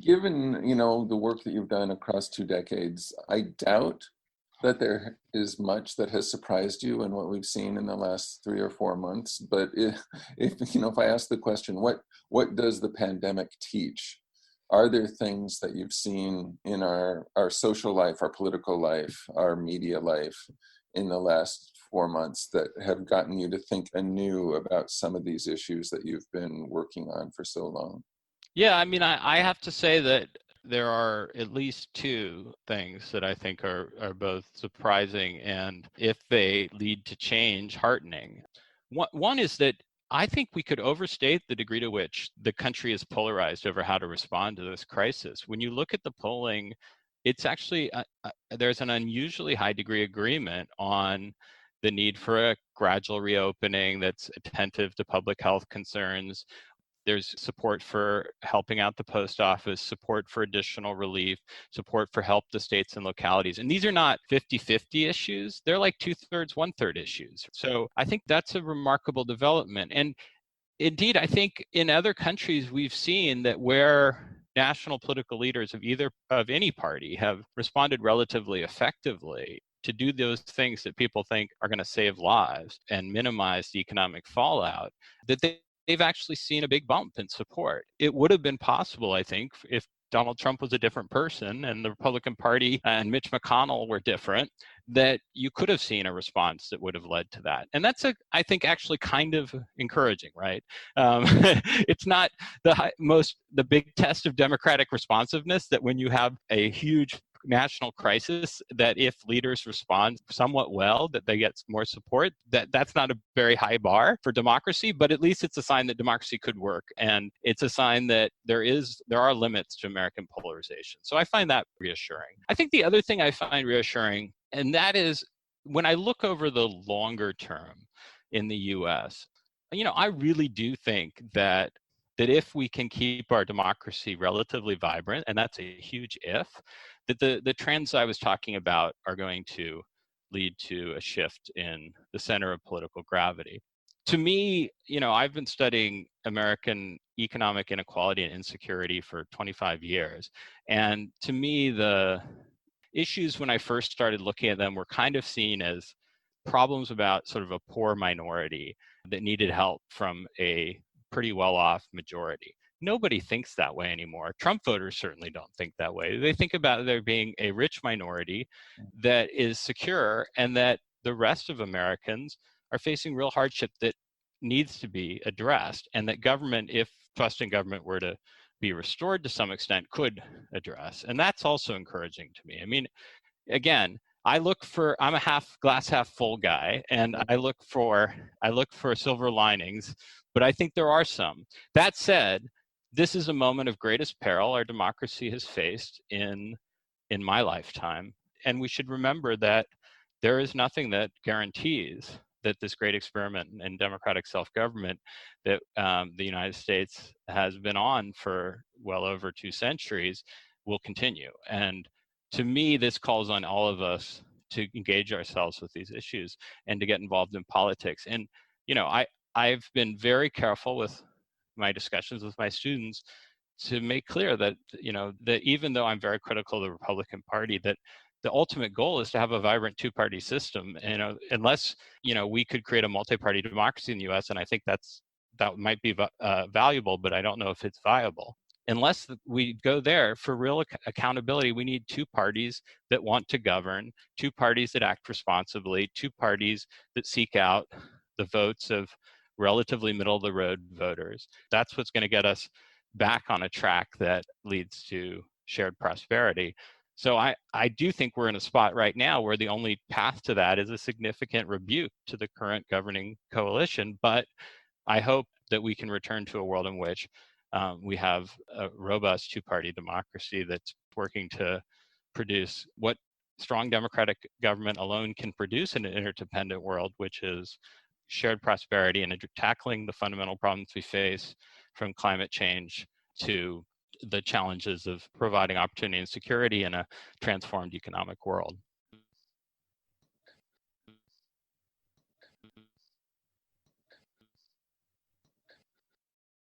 Given, the work that you've done across 2 decades, I doubt that there is much that has surprised you in what we've seen in the last 3 or 4 months. But if I ask the question, what does the pandemic teach? Are there things that you've seen in our social life, our political life, our media life in the last 4 months that have gotten you to think anew about some of these issues that you've been working on for so long? Yeah, I mean, I have to say that there are at least two things that I think are both surprising and, if they lead to change, heartening. One is that I think we could overstate the degree to which the country is polarized over how to respond to this crisis. When you look at the polling, it's actually, there's an unusually high degree of agreement on the need for a gradual reopening that's attentive to public health concerns. There's support for helping out the post office, support for additional relief, support for help to states and localities. And these are not 50-50 issues. They're like 2/3, 1/3 issues. So I think that's a remarkable development. And indeed, I think in other countries, we've seen that where national political leaders of any party have responded relatively effectively to do those things that people think are going to save lives and minimize the economic fallout, that they've actually seen a big bump in support. It would have been possible, I think, if Donald Trump was a different person and the Republican Party and Mitch McConnell were different, that you could have seen a response that would have led to that. And that's, I think, actually kind of encouraging, right? It's not the big test of democratic responsiveness that when you have a huge national crisis, that if leaders respond somewhat well, that they get more support. That's not a very high bar for democracy, but at least it's a sign that democracy could work, and it's a sign that there are limits to American polarization. So I find that reassuring. I think the other thing I find reassuring, and that is when I look over the longer term in the US, I really do think that if we can keep our democracy relatively vibrant, and that's a huge if, that the trends I was talking about are going to lead to a shift in the center of political gravity. To me, I've been studying American economic inequality and insecurity for 25 years. And to me, the issues when I first started looking at them were kind of seen as problems about sort of a poor minority that needed help from a pretty well-off majority. Nobody thinks that way anymore. Trump voters certainly don't think that way. They think about there being a rich minority that is secure, and that the rest of Americans are facing real hardship that needs to be addressed, and that government, if trust in government were to be restored to some extent, could address. And that's also encouraging to me. I mean, again, I'm a glass half full guy, and I look for silver linings, but I think there are some. That said, this is a moment of greatest peril our democracy has faced in my lifetime, and we should remember that there is nothing that guarantees that this great experiment in democratic self-government that the United States has been on for well over 2 centuries will continue. And to me, this calls on all of us to engage ourselves with these issues and to get involved in politics. And, I've been very careful with my discussions with my students to make clear that, that even though I'm very critical of the Republican Party, that the ultimate goal is to have a vibrant two-party system. And unless, we could create a multi-party democracy in the US, and I think that might be valuable, but I don't know if it's viable. Unless we go there, for real accountability, we need two parties that want to govern, two parties that act responsibly, two parties that seek out the votes of relatively middle-of-the-road voters. That's what's going to get us back on a track that leads to shared prosperity. So I do think we're in a spot right now where the only path to that is a significant rebuke to the current governing coalition. But I hope that we can return to a world in which we have a robust two-party democracy that's working to produce what strong democratic government alone can produce in an interdependent world, which is shared prosperity and tackling the fundamental problems we face, from climate change to the challenges of providing opportunity and security in a transformed economic world.